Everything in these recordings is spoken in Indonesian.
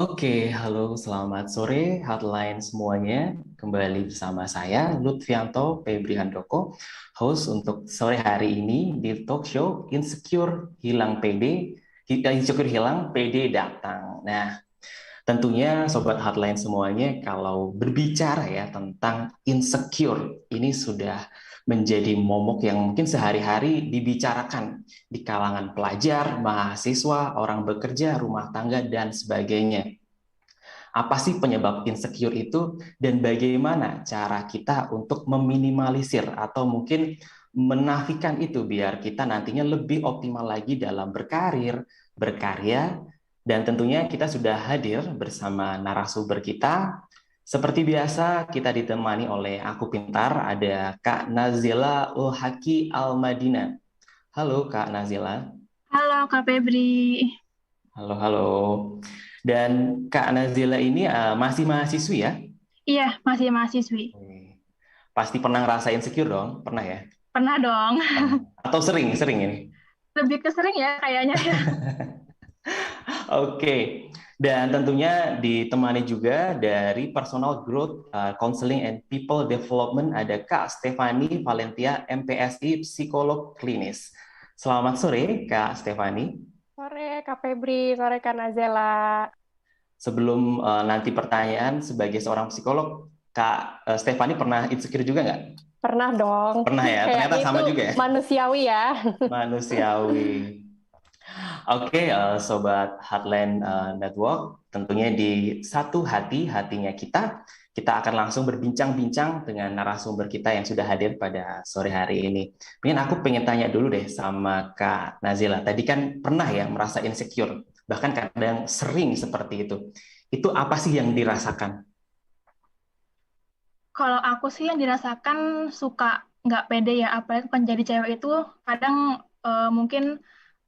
Oke, halo, selamat sore, hotline semuanya. Kembali bersama saya, Lutfianto Febri Handoko, host untuk sore hari ini di talk show Insecure Hilang PD, Insecure Hilang, PD Datang. Nah, tentunya Sobat Hotline semuanya, kalau berbicara ya tentang insecure, ini sudah menjadi momok yang mungkin sehari-hari dibicarakan di kalangan pelajar, mahasiswa, orang bekerja, rumah tangga, dan sebagainya. Apa sih penyebab insecure itu dan bagaimana cara kita untuk meminimalisir atau mungkin menafikan itu biar kita nantinya lebih optimal lagi dalam berkarir, berkarya, dan tentunya kita sudah hadir bersama narasumber kita. Seperti biasa, kita ditemani oleh Aku Pintar, ada Kak Nazila Ulhaki Al-Madina. Halo Kak Nazila. Halo Kak Febri. Halo, halo. Dan Kak Nazila ini masih mahasiswi ya? Iya, masih mahasiswi. Pasti pernah ngerasain insecure dong? Pernah ya? Pernah dong. Pernah. Atau sering ini? Lebih ke sering ya kayaknya ya. Oke. Dan tentunya ditemani juga dari Personal Growth Counseling and People Development ada Kak Stefani Valentia MPSI Psikolog Klinis. Selamat sore Kak Stefani. Sore Kak Febri, sore Kak Nazela. Sebelum nanti pertanyaan sebagai seorang psikolog, Kak Stefani pernah insecure juga nggak? Pernah dong. Pernah ya? Ternyata Kayaknya itu sama juga ya? manusiawi ya. Manusiawi. Oke, Sobat Heartland Network, tentunya di satu hati, hatinya kita akan langsung berbincang-bincang dengan narasumber kita yang sudah hadir pada sore hari ini. Mungkin aku pengen tanya dulu deh sama Kak Nazila. Tadi kan pernah ya merasa insecure, bahkan kadang sering seperti itu. Itu apa sih yang dirasakan? Kalau aku sih yang dirasakan suka nggak pede ya, apalagi kan jadi cewek itu kadang mungkin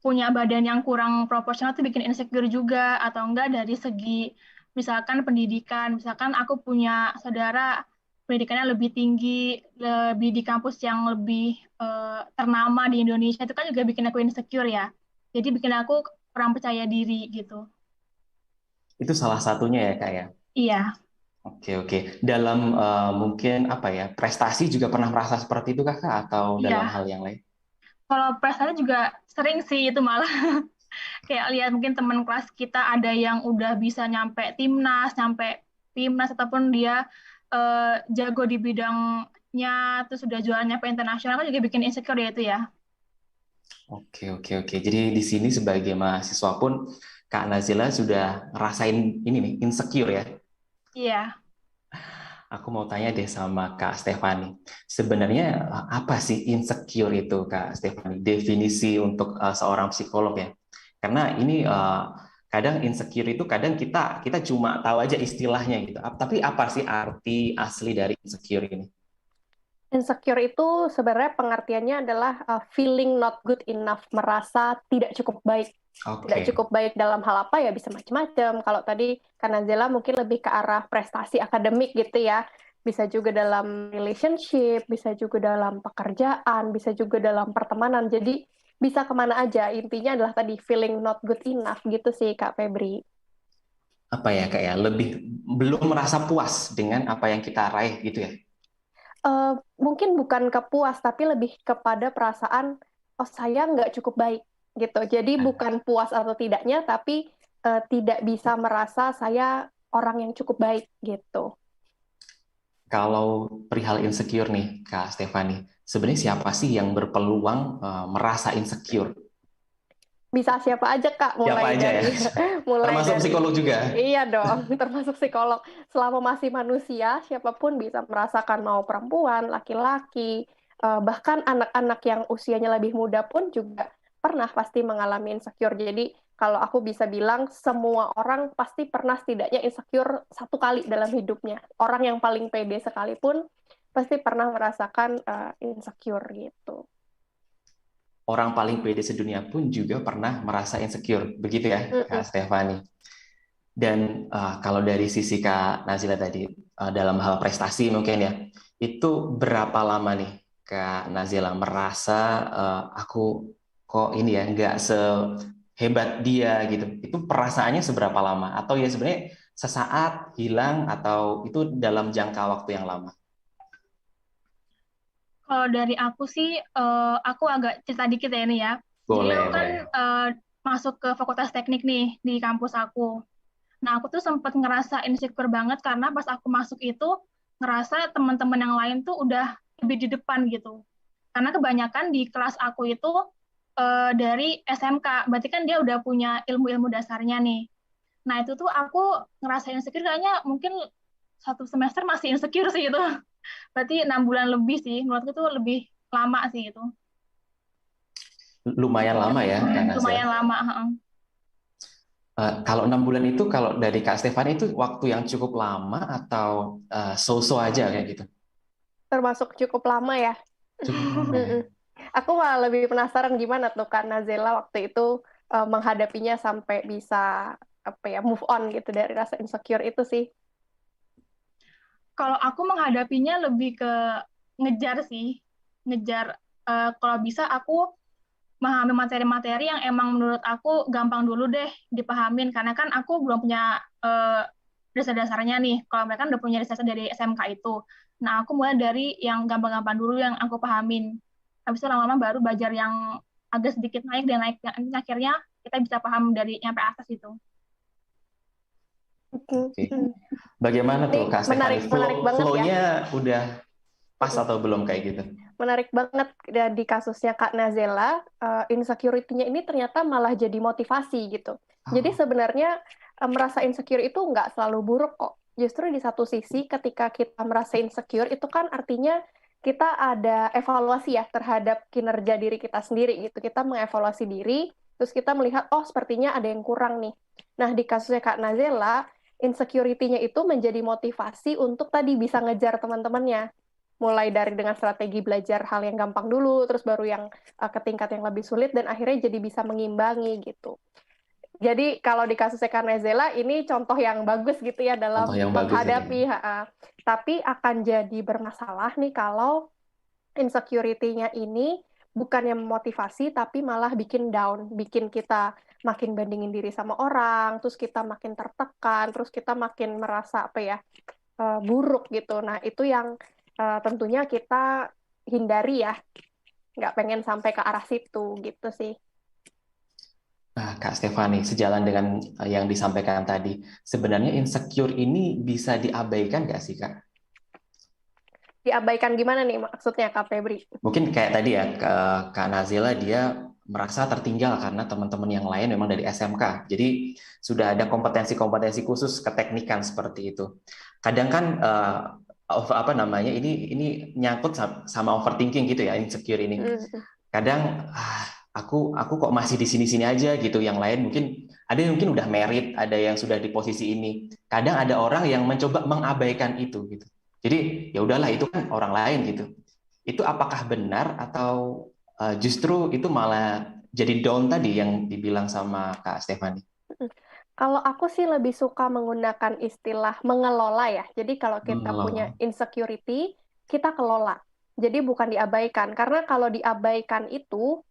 punya badan yang kurang proporsional tuh bikin insecure juga, atau enggak dari segi misalkan pendidikan, misalkan aku punya saudara pendidikannya lebih tinggi, lebih di kampus yang lebih ternama di Indonesia, itu kan juga bikin aku insecure ya. Jadi bikin aku kurang percaya diri gitu. Itu salah satunya ya, Kak ya. Iya, Oke, oke. Dalam mungkin apa ya, prestasi juga pernah merasa seperti itu Kakak atau dalam iya. hal yang lain? Kalau prestasi juga sering sih itu malah kayak lihat mungkin teman kelas kita ada yang udah bisa nyampe timnas ataupun dia jago di bidangnya terus sudah juara nyampe internasional kan juga bikin insecure ya itu ya. Oke, oke, oke. Jadi di sini sebagai mahasiswa pun Kak Nazila sudah ngerasain ini nih, insecure ya. Iya. Aku mau tanya deh sama Kak Stefani. Sebenarnya apa sih insecure itu, Kak Stefani? Definisi untuk seorang psikolog ya. Karena ini kadang insecure itu kadang kita kita cuma tahu aja istilahnya gitu. Tapi apa sih arti asli dari insecure ini? Insecure itu sebenarnya pengertiannya adalah feeling not good enough, merasa tidak cukup baik. Tidak Oke. cukup baik dalam hal apa ya bisa macam-macam. Kalau tadi Kak Nazela mungkin lebih ke arah prestasi akademik gitu ya. Bisa juga dalam relationship, bisa juga dalam pekerjaan, bisa juga dalam pertemanan. Jadi bisa kemana aja. Intinya adalah tadi feeling not good enough gitu sih Kak Febri. Apa ya Kak ya? Lebih belum merasa puas dengan apa yang kita raih gitu ya. Mungkin bukan kepuas, tapi lebih kepada perasaan, oh saya nggak cukup baik gitu. Jadi bukan puas atau tidaknya, tapi tidak bisa merasa saya orang yang cukup baik gitu. Kalau perihal insecure nih, Kak Stefani, sebenarnya siapa sih yang berpeluang merasa insecure? Bisa siapa aja Kak, Siapa mulai aja ya? dari mulai Termasuk dari psikolog juga. iya dong, termasuk psikolog. Selama masih manusia, siapapun bisa merasakan mau perempuan, laki-laki, bahkan anak-anak yang usianya lebih muda pun juga pernah pasti mengalami insecure. Jadi kalau aku bisa bilang semua orang pasti pernah setidaknya insecure satu kali dalam hidupnya. Orang yang paling pede sekalipun pasti pernah merasakan insecure gitu. Orang paling pede sedunia pun juga pernah merasa insecure. Begitu ya, Kak Mm-mm. Stefani. Dan kalau dari sisi Kak Nazila tadi, dalam hal prestasi mungkin ya, itu berapa lama nih Kak Nazila merasa aku kok ini ya nggak sehebat hebat dia gitu. Itu perasaannya seberapa lama? Atau ya sebenarnya sesaat hilang atau itu dalam jangka waktu yang lama? Kalau dari aku sih, aku agak cerita dikit ya ini ya. Jadi aku Boleh, kan boleh. masuk ke Fakultas Teknik nih di kampus aku. Nah, aku tuh sempat ngerasa insecure banget karena pas aku masuk itu ngerasa teman-teman yang lain tuh udah lebih di depan gitu. Karena kebanyakan di kelas aku itu dari SMK, berarti kan dia udah punya ilmu-ilmu dasarnya nih. Nah, itu tuh aku ngerasa insecure kayaknya mungkin 1 semester masih insecure sih itu. Berarti 6 bulan lebih sih, menurutku tuh lebih lama sih itu. Lumayan lama ya, Kak Nazila. Lumayan lama. Heeh. Kalau 6 bulan itu, kalau dari Kak Stefani itu waktu yang cukup lama atau so-so aja kayak gitu? Termasuk cukup lama ya. Cukup lama ya. Mm-mm. Aku malah lebih penasaran gimana tuh Kak Nazela waktu itu menghadapinya sampai bisa apa ya move on gitu dari rasa insecure itu sih. Kalau aku menghadapinya lebih ke ngejar sih, ngejar. Kalau bisa aku memahami materi-materi yang emang menurut aku gampang dulu deh dipahamin, karena kan aku belum punya dasar-dasarnya nih. Kalau mereka udah punya dasar dari SMK itu. Nah, aku mulai dari yang gampang-gampang dulu yang aku pahamin. Habis itu lama-lama baru belajar yang agak sedikit naik dan naik, akhirnya kita bisa paham dari nyampe atas itu. Oke. Oke. Bagaimana Ini tuh Kak Stefani? menarik banget ya. Flow-nya udah pas Mm-mm. atau belum kayak gitu? Menarik banget di kasusnya Kak Nazela, insecurity-nya ini ternyata malah jadi motivasi gitu. Jadi Oh, sebenarnya merasa insecure itu nggak selalu buruk kok. Justru di satu sisi ketika kita merasa insecure itu kan artinya kita ada evaluasi ya terhadap kinerja diri kita sendiri gitu. Kita mengevaluasi diri, terus kita melihat oh sepertinya ada yang kurang nih. Nah di kasusnya Kak Nazela, insecurity-nya itu menjadi motivasi untuk tadi bisa ngejar teman-temannya mulai dari dengan strategi belajar hal yang gampang dulu, terus baru yang ke tingkat yang lebih sulit, dan akhirnya jadi bisa mengimbangi gitu. Jadi kalau di kasus Ekanezela, ini contoh yang bagus gitu ya contoh dalam yang bagus ini. menghadapi, tapi akan jadi bermasalah nih kalau insecurity-nya ini bukannya memotivasi, tapi malah bikin down, bikin kita makin bandingin diri sama orang, terus kita makin tertekan, terus kita makin merasa apa ya, buruk gitu. Nah, itu yang tentunya kita hindari ya, nggak pengen sampai ke arah situ gitu sih. Nah, Kak Stefani, sejalan dengan yang disampaikan tadi, sebenarnya insecure ini bisa diabaikan nggak sih, Kak? Diabaikan gimana nih maksudnya Kak Febri? Mungkin kayak tadi ya, Kak Nazila dia merasa tertinggal karena teman-teman yang lain memang dari SMK. Jadi sudah ada kompetensi-kompetensi khusus keteknikan seperti itu. Kadang kan apa namanya ini nyangkut sama overthinking gitu ya, insecure ini. Mm. Kadang aku kok masih di sini-sini aja gitu. Yang lain mungkin ada yang mungkin udah merit, ada yang sudah di posisi ini. Kadang ada orang yang mencoba mengabaikan itu gitu. Jadi ya udahlah itu kan orang lain gitu. Itu apakah benar atau justru itu malah jadi down tadi yang dibilang sama Kak Stefani? Kalau aku sih lebih suka menggunakan istilah mengelola ya. Jadi kalau kita punya Mengelola. insecurity, kita kelola. Jadi bukan diabaikan. Karena kalau diabaikan itu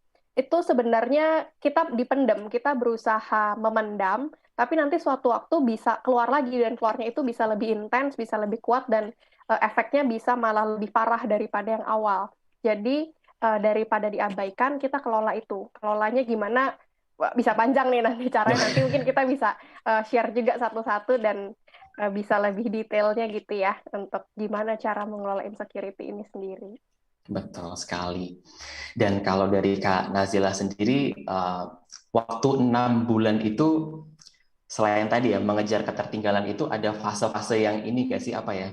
sebenarnya kita dipendam, kita berusaha memendam, tapi nanti suatu waktu bisa keluar lagi dan keluarnya itu bisa lebih intens, bisa lebih kuat dan efeknya bisa malah lebih parah daripada yang awal. Jadi daripada diabaikan, kita kelola itu. Kelolanya gimana? Wah, bisa panjang nih nanti caranya. Nanti mungkin kita bisa share juga satu-satu dan bisa lebih detailnya gitu ya untuk gimana cara mengelola insecurity ini sendiri. Betul sekali. Dan kalau dari Kak Nazila sendiri, waktu 6 bulan itu selain tadi ya mengejar ketertinggalan itu ada fase-fase yang ini gak sih apa ya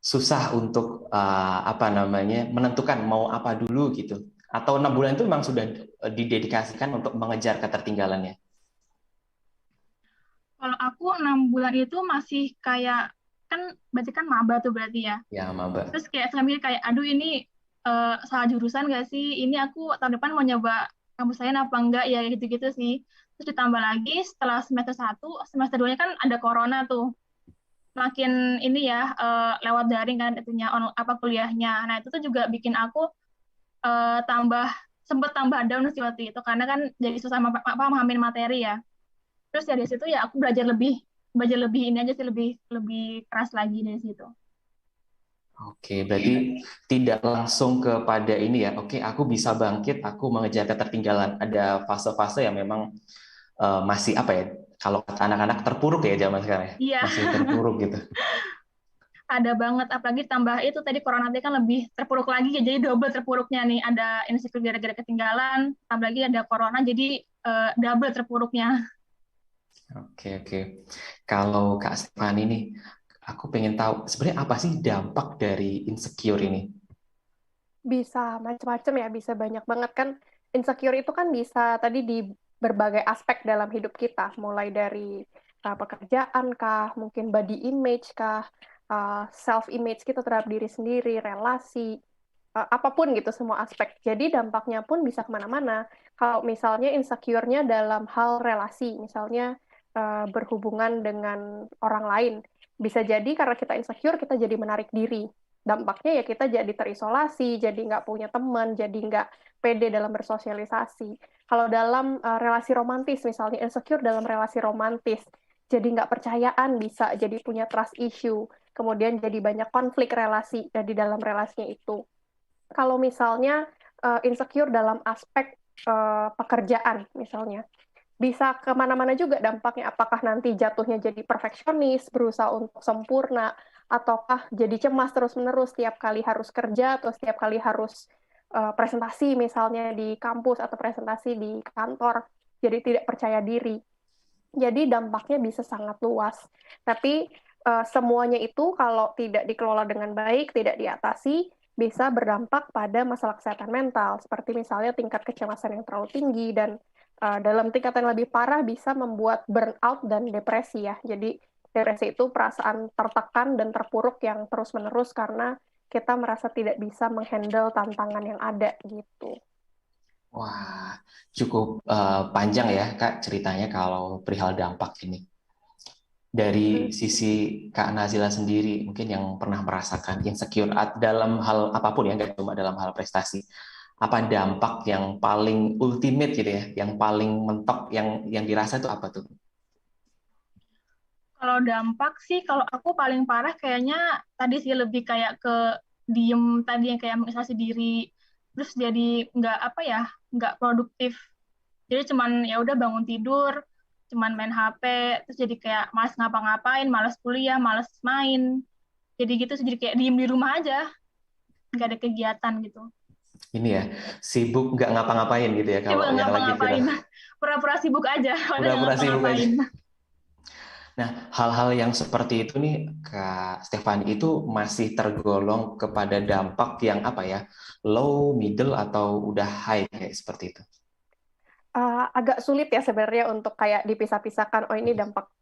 susah untuk apa namanya menentukan mau apa dulu gitu atau 6 bulan itu memang sudah didedikasikan untuk mengejar ketertinggalannya. Kalau aku 6 bulan itu masih kayak, kan berarti kan maba tuh berarti ya. Ya Maba. Terus kayak sambil kayak, aduh ini salah jurusan gak sih? Ini aku tahun depan mau nyoba kampus lain apa enggak ya, gitu-gitu sih. Terus ditambah lagi setelah semester 1, semester 2-nya kan ada corona tuh. Makin ini ya, lewat daring kan itunya, apa kuliahnya. Nah itu tuh juga bikin aku tambah sempet tambah down sih waktu itu karena kan jadi susah memahami materi ya. Terus ya dari situ ya aku belajar lebih ini aja sih, lebih lebih keras lagi dari situ. Oke, berarti tidak langsung kepada ini ya. Oke, aku bisa bangkit, aku mengejar ketertinggalan. Ada fase-fase yang memang masih apa ya? Kalau kata anak-anak terpuruk ya zaman sekarang ya, Iya, masih terpuruk gitu. ada banget. Apalagi tambah itu tadi corona tadi kan lebih terpuruk lagi ya. Jadi double terpuruknya nih. Ada insecure gara-gara ketinggalan, tambah lagi ada corona, jadi double terpuruknya. Oke, oke. Kalau Kak Stefani nih, aku pengen tahu sebenarnya apa sih dampak dari insecure ini? Bisa macam-macam ya, bisa banyak banget kan. Insecure itu kan bisa tadi di berbagai aspek dalam hidup kita, mulai dari pekerjaan kah, mungkin body image kah, self image kita terhadap diri sendiri, relasi, apapun gitu semua aspek. Jadi dampaknya pun bisa kemana-mana. Kalau misalnya insecure-nya dalam hal relasi, misalnya berhubungan dengan orang lain, bisa jadi karena kita insecure kita jadi menarik diri. Dampaknya ya kita jadi terisolasi, jadi nggak punya teman, jadi nggak pede dalam bersosialisasi. Kalau dalam relasi romantis, misalnya insecure dalam relasi romantis, jadi nggak percayaan, bisa jadi punya trust issue, kemudian jadi banyak konflik relasi di dalam relasinya itu. Kalau misalnya insecure dalam aspek pekerjaan, misalnya, bisa kemana-mana juga dampaknya. Apakah nanti jatuhnya jadi perfeksionis, berusaha untuk sempurna, ataukah jadi cemas terus-menerus setiap kali harus kerja atau setiap kali harus presentasi misalnya di kampus atau presentasi di kantor, jadi tidak percaya diri. Jadi dampaknya bisa sangat luas. Tapi semuanya itu kalau tidak dikelola dengan baik, tidak diatasi, bisa berdampak pada masalah kesehatan mental, seperti misalnya tingkat kecemasan yang terlalu tinggi dan dalam tingkat yang lebih parah bisa membuat burnout dan depresi ya. Jadi depresi itu perasaan tertekan dan terpuruk yang terus-menerus karena kita merasa tidak bisa menghandle tantangan yang ada gitu. Wah, cukup panjang ya Kak ceritanya kalau perihal dampak ini. Hmm. Dari sisi Kak Nazila sendiri, mungkin yang pernah merasakan insecure dalam hal apapun ya, nggak cuma dalam hal prestasi. Apa dampak yang paling ultimate gitu ya, yang paling mentok, yang dirasa itu apa tuh? Kalau dampak sih, kalau aku paling parah kayaknya tadi sih lebih kayak ke diem tadi yang kayak mengisolasi diri, terus jadi nggak apa ya, nggak produktif. Jadi cuman ya udah bangun tidur, cuman main HP, terus jadi kayak malas ngapa-ngapain, malas kuliah, malas main. Jadi gitu, jadi kayak diem di rumah aja, nggak ada kegiatan gitu. Ini ya, sibuk nggak ngapa-ngapain gitu ya, Sibuk kalau nggak yang lagi ngapa-ngapain, viral. pura-pura sibuk aja, padahal nggak Pura-pura sibuk aja. ngapa-ngapain. Nah, hal-hal yang seperti itu nih, Kak Stefani, itu masih tergolong kepada dampak yang apa ya, low, middle, atau udah high kayak seperti itu? Agak sulit ya sebenarnya untuk kayak dipisah-pisahkan, oh ini dampak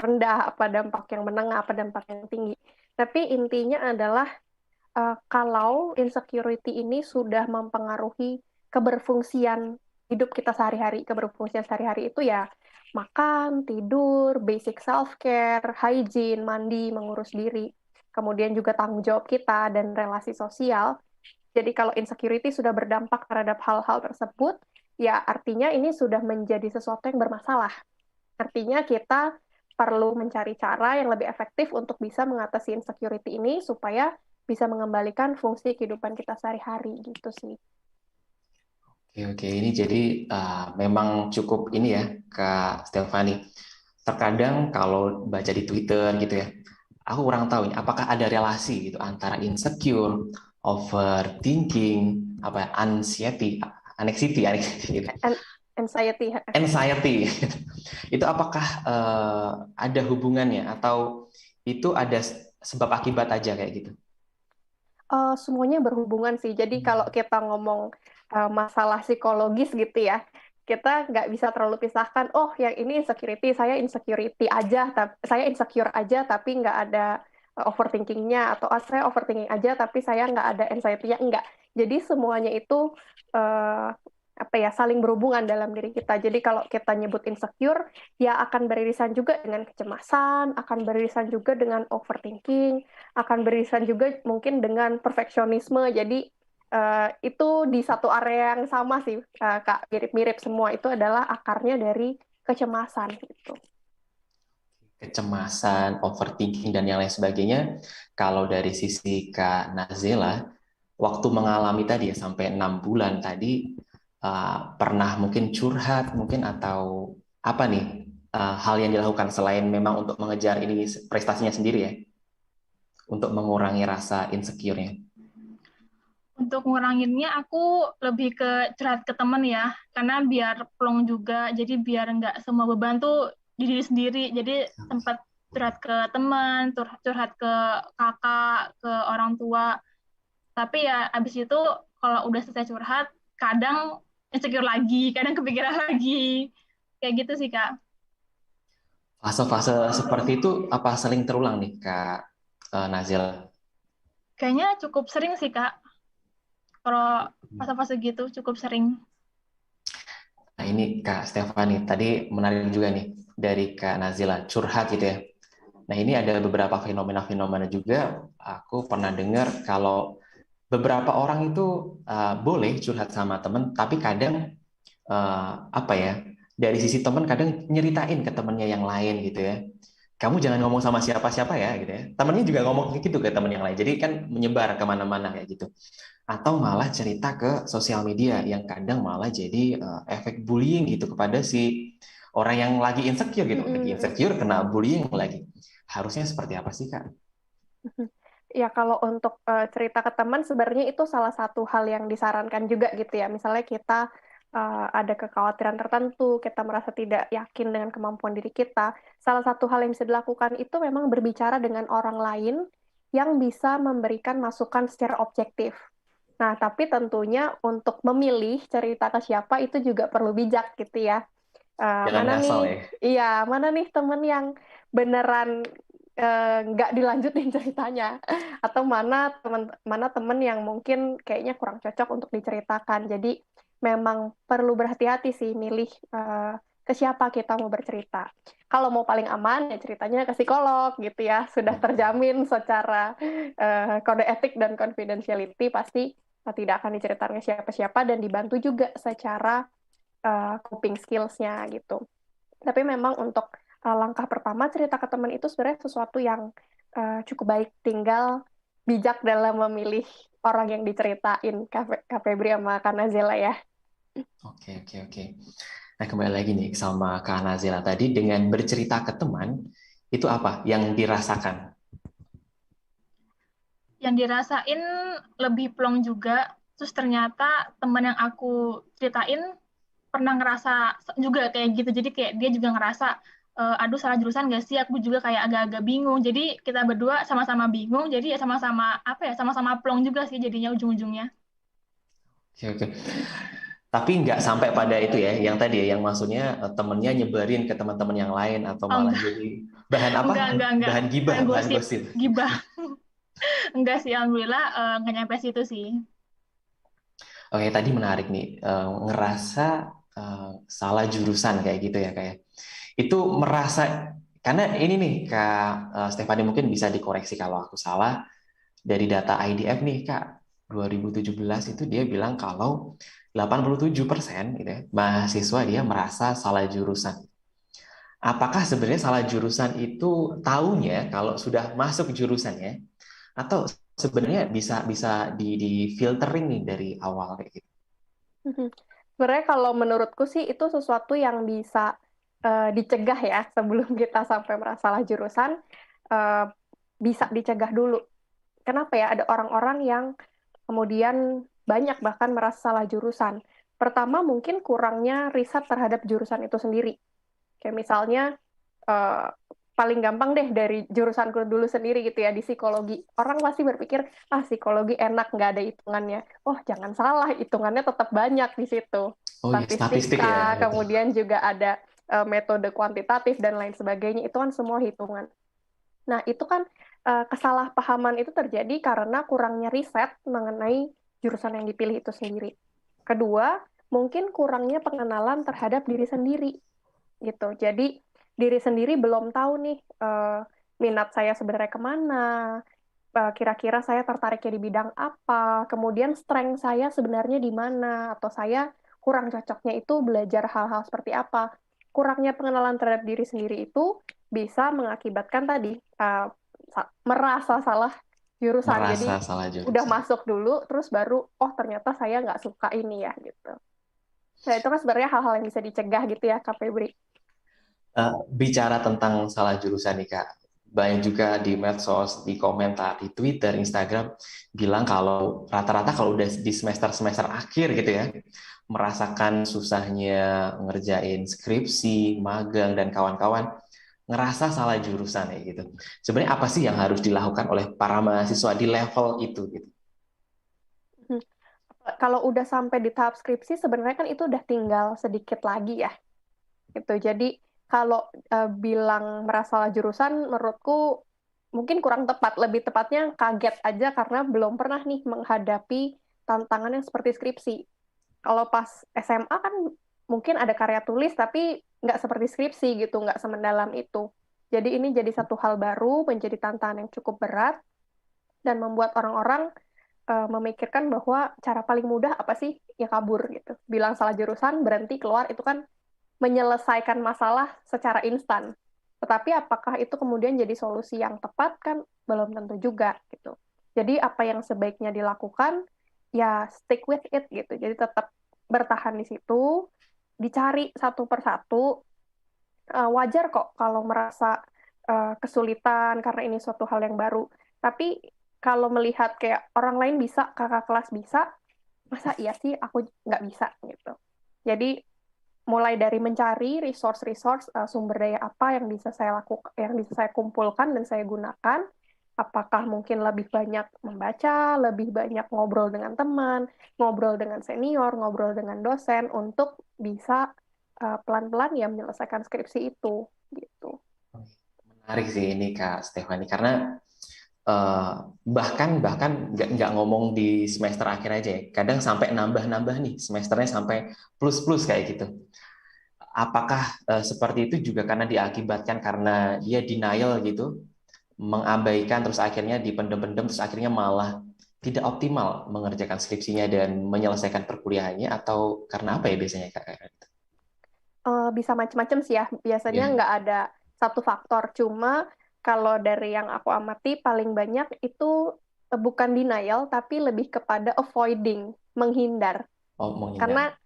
rendah, apa dampak yang menengah, apa dampak yang tinggi. Tapi intinya adalah kalau insecurity ini sudah mempengaruhi keberfungsian hidup kita sehari-hari, keberfungsian sehari-hari itu ya makan, tidur, basic self-care, hygiene, mandi, mengurus diri, kemudian juga tanggung jawab kita dan relasi sosial. Jadi kalau insecurity sudah berdampak terhadap hal-hal tersebut, ya artinya ini sudah menjadi sesuatu yang bermasalah. Artinya kita perlu mencari cara yang lebih efektif untuk bisa mengatasi insecurity ini supaya bisa mengembalikan fungsi kehidupan kita sehari-hari gitu sih. Oke, oke. Ini jadi memang cukup ini ya, Kak Stefani. Terkadang kalau baca di Twitter gitu ya, aku kurang tahu ini apakah ada relasi gitu antara insecure, overthinking, apa ya, anxiety gitu. And anxiety. Anxiety. Itu apakah ada hubungannya atau itu ada sebab akibat aja kayak gitu? Semuanya berhubungan sih. Jadi kalau kita ngomong masalah psikologis gitu ya, kita nggak bisa terlalu pisahkan, oh yang ini insecurity, saya insecurity aja, saya insecure aja tapi nggak ada overthinkingnya, atau saya overthinking aja tapi saya nggak ada anxiety-nya, enggak. Jadi semuanya itu eh, apa ya, saling berhubungan dalam diri kita. Jadi kalau kita nyebut insecure, ya akan beririsan juga dengan kecemasan, akan beririsan juga dengan overthinking, akan beririsan juga mungkin dengan perfeksionisme. Jadi itu di satu area yang sama sih, Kak, mirip-mirip semua. Itu adalah akarnya dari kecemasan gitu. Kecemasan, overthinking, dan yang lain sebagainya. Kalau dari sisi Kak Nazila, waktu mengalami tadi ya sampai 6 bulan tadi, pernah mungkin curhat mungkin atau apa nih hal yang dilakukan selain memang untuk mengejar ini prestasinya sendiri ya, untuk mengurangi rasa insecure-nya. Untuk nguranginnya aku lebih ke curhat ke temen ya, karena biar plong juga, jadi biar nggak semua beban tuh di diri sendiri. Jadi sempat curhat ke teman, curhat ke kakak, ke orang tua. Tapi ya abis itu kalau udah selesai curhat, kadang insecure lagi, kadang kepikiran lagi. Kayak gitu sih, Kak. Fase-fase seperti itu apa sering terulang nih Kak Nazila? Kayaknya cukup sering sih, Kak. Kalau fase-fase gitu cukup sering. Nah ini Kak Stefani, tadi menarik juga nih dari Kak Nazila, curhat gitu ya. Nah ini ada beberapa fenomena-fenomena juga, aku pernah dengar kalau beberapa orang itu boleh curhat sama temen, tapi kadang apa ya, dari sisi temen kadang nyeritain ke temennya yang lain gitu ya. Kamu jangan ngomong sama siapa-siapa ya gitu ya. Temennya juga ngomong gitu ke temen yang lain. Jadi kan menyebar kemana-mana kayak gitu. Atau malah cerita ke sosial media yang kadang malah jadi efek bullying gitu kepada si orang yang lagi insecure gitu. Lagi insecure kena bullying lagi. Harusnya seperti apa sih Kak? Ya, kalau untuk cerita ke teman, sebenarnya itu salah satu hal yang disarankan juga gitu ya. Misalnya kita ada kekhawatiran tertentu, kita merasa tidak yakin dengan kemampuan diri kita. Salah satu hal yang bisa dilakukan itu memang berbicara dengan orang lain yang bisa memberikan masukan secara objektif. Nah, tapi tentunya untuk memilih cerita ke siapa itu juga perlu bijak gitu ya. Jangan Mana ngasal nih, ya. iya, mana nih temen yang beneran nggak dilanjutin ceritanya, atau mana temen yang mungkin kayaknya kurang cocok untuk diceritakan. Jadi memang perlu berhati-hati sih milih ke siapa kita mau bercerita. Kalau mau paling aman ya ceritanya ke psikolog gitu ya, sudah terjamin secara kode etik dan confidentiality, pasti tidak akan diceritakan ke siapa-siapa dan dibantu juga secara coping skills-nya gitu. Tapi memang untuk langkah pertama cerita ke teman itu sebenarnya sesuatu yang cukup baik. Tinggal bijak dalam memilih orang yang diceritain, Kak Febri sama Kak Nazela ya. Oke, oke, oke. Nah, kembali lagi nih sama Kak Nazila tadi, dengan bercerita ke teman, itu apa yang dirasakan? Yang dirasain lebih plong juga, terus ternyata teman yang aku ceritain pernah ngerasa juga kayak gitu, jadi kayak dia juga ngerasa aduh salah jurusan gak sih, aku juga kayak agak-agak bingung, jadi kita berdua sama-sama bingung, jadi ya sama-sama apa ya, sama-sama plong juga sih jadinya ujung-ujungnya. Oke, oke. Tapi nggak sampai pada itu ya, yang tadi ya, yang maksudnya temennya nyebarin ke teman-teman yang lain atau Oh malah enggak, jadi bahan apa? enggak, Bahan gibah, bahan gosip, gosip. gibah. Enggak sih, alhamdulillah nggak nyampe situ sih. Oke, tadi menarik nih, ngerasa salah jurusan kayak gitu ya kayak. Itu merasa, karena ini nih Kak Stefani mungkin bisa dikoreksi kalau aku salah, dari data IDF nih Kak, 2017 itu dia bilang kalau 87% gitu ya, mahasiswa dia merasa salah jurusan. Apakah sebenarnya salah jurusan itu taunya kalau sudah masuk jurusannya, atau sebenarnya bisa bisa di filtering nih dari awal kayak gitu? Sebenarnya kalau menurutku sih itu sesuatu yang bisa dicegah ya sebelum kita sampai merasa salah jurusan, eh, bisa dicegah dulu. Kenapa ya? Ada orang-orang yang kemudian banyak bahkan merasa salah jurusan. Pertama, mungkin kurangnya riset terhadap jurusan itu sendiri. Kayak misalnya, eh, paling gampang deh dari jurusanku dulu sendiri gitu ya, di psikologi. Orang pasti berpikir, ah psikologi enak, nggak ada hitungannya. Oh, jangan salah, hitungannya tetap banyak di situ. Oh iya, statistik ya Statistika, itu. kemudian juga ada metode kuantitatif dan lain sebagainya. Itu kan semua hitungan. Nah, itu kan kesalahpahaman itu terjadi karena kurangnya riset mengenai jurusan yang dipilih itu sendiri. Kedua, mungkin kurangnya pengenalan terhadap diri sendiri gitu. Jadi diri sendiri belum tahu nih minat saya sebenarnya kemana, kira-kira saya tertariknya di bidang apa, kemudian strength saya sebenarnya di mana, atau saya kurang cocoknya itu belajar hal-hal seperti apa. Kurangnya pengenalan terhadap diri sendiri itu bisa mengakibatkan tadi merasa salah jurusan. Jadi Merasa salah udah jurusan. masuk dulu, terus baru, oh ternyata saya nggak suka ini ya, gitu. Nah, itu kan sebenarnya hal-hal yang bisa dicegah gitu ya, Kak Febri. Bicara tentang salah jurusan nih Kak, banyak juga di medsos, di komentar, di Twitter, Instagram, bilang kalau rata-rata kalau udah di semester-semester akhir gitu ya, merasakan susahnya ngerjain skripsi, magang, dan kawan-kawan, ngerasa salah jurusan ya gitu. Sebenarnya apa sih yang harus dilakukan oleh para mahasiswa di level itu gitu? Hmm. Kalau udah sampai di tahap skripsi, sebenarnya kan itu udah tinggal sedikit lagi ya. Gitu. Jadi kalau bilang merasa jurusan, menurutku mungkin kurang tepat. Lebih tepatnya kaget aja karena belum pernah nih menghadapi tantangan yang seperti skripsi. Kalau pas SMA kan mungkin ada karya tulis, tapi nggak seperti skripsi gitu, nggak semendalam itu. Jadi ini jadi satu hal baru, menjadi tantangan yang cukup berat, dan membuat orang-orang memikirkan bahwa cara paling mudah apa sih? Ya kabur gitu. Bilang salah jurusan, berhenti, keluar, itu kan menyelesaikan masalah secara instan. Tetapi apakah itu kemudian jadi solusi yang tepat kan belum tentu juga gitu. Jadi apa yang sebaiknya dilakukan ya stick with it gitu. Jadi tetap bertahan di situ, dicari satu persatu. Wajar kok kalau merasa kesulitan karena ini suatu hal yang baru. Tapi kalau melihat kayak orang lain bisa, kakak kelas bisa, masa iya sih aku nggak bisa gitu. Jadi mulai dari mencari resource-resource sumber daya apa yang bisa saya lakukan, yang bisa saya kumpulkan dan saya gunakan. Apakah mungkin lebih banyak membaca, lebih banyak ngobrol dengan teman, ngobrol dengan senior, ngobrol dengan dosen untuk bisa pelan-pelan ya menyelesaikan skripsi itu gitu. Menarik sih ini Kak Stefani karena eh, bahkan nggak ngomong di semester akhir aja ya, kadang sampai nambah-nambah nih semesternya sampai plus-plus kayak gitu. Apakah seperti itu juga karena diakibatkan karena dia denial gitu, mengabaikan terus akhirnya dipendem-pendem terus akhirnya malah tidak optimal mengerjakan skripsinya dan menyelesaikan perkuliahannya atau karena apa ya biasanya Kak? Bisa macam-macam sih ya. Biasanya Ya. nggak ada satu faktor. Cuma kalau dari yang aku amati paling banyak itu bukan denial, tapi lebih kepada avoiding, menghindar. Oh, Karena menghindar.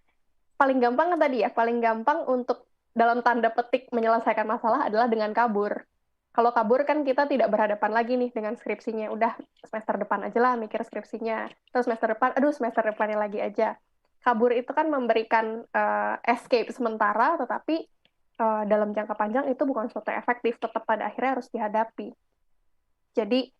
paling gampang kan tadi ya, paling gampang untuk dalam tanda petik menyelesaikan masalah adalah dengan kabur. Kalau kabur kan kita tidak berhadapan lagi nih dengan skripsinya. Udah semester depan aja lah mikir skripsinya. Terus semester depan, aduh semester depannya lagi aja. Kabur itu kan memberikan escape sementara, tetapi dalam jangka panjang itu bukan sesuatu yang efektif. Tetap pada akhirnya harus dihadapi. Jadi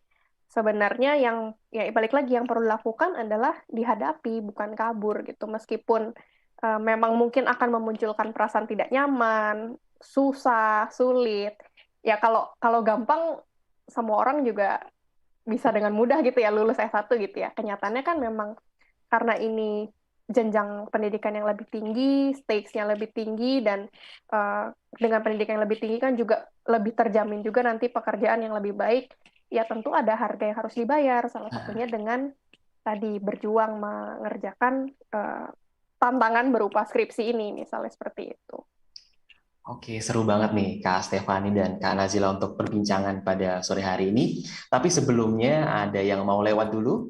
sebenarnya yang ya balik lagi yang perlu dilakukan adalah dihadapi, bukan kabur gitu. Meskipun memang mungkin akan memunculkan perasaan tidak nyaman, susah, sulit. Ya kalau kalau gampang semua orang juga bisa dengan mudah gitu ya lulus S1 gitu ya. Kenyataannya kan memang karena ini jenjang pendidikan yang lebih tinggi, stakes-nya lebih tinggi, dan dengan pendidikan yang lebih tinggi kan juga lebih terjamin juga nanti pekerjaan yang lebih baik. Ya tentu ada harga yang harus dibayar, salah satunya dengan tadi berjuang mengerjakan tantangan berupa skripsi ini, misalnya seperti itu. Oke, seru banget nih Kak Stefani dan Kak Nazila untuk perbincangan pada sore hari ini. Tapi sebelumnya ada yang mau lewat dulu.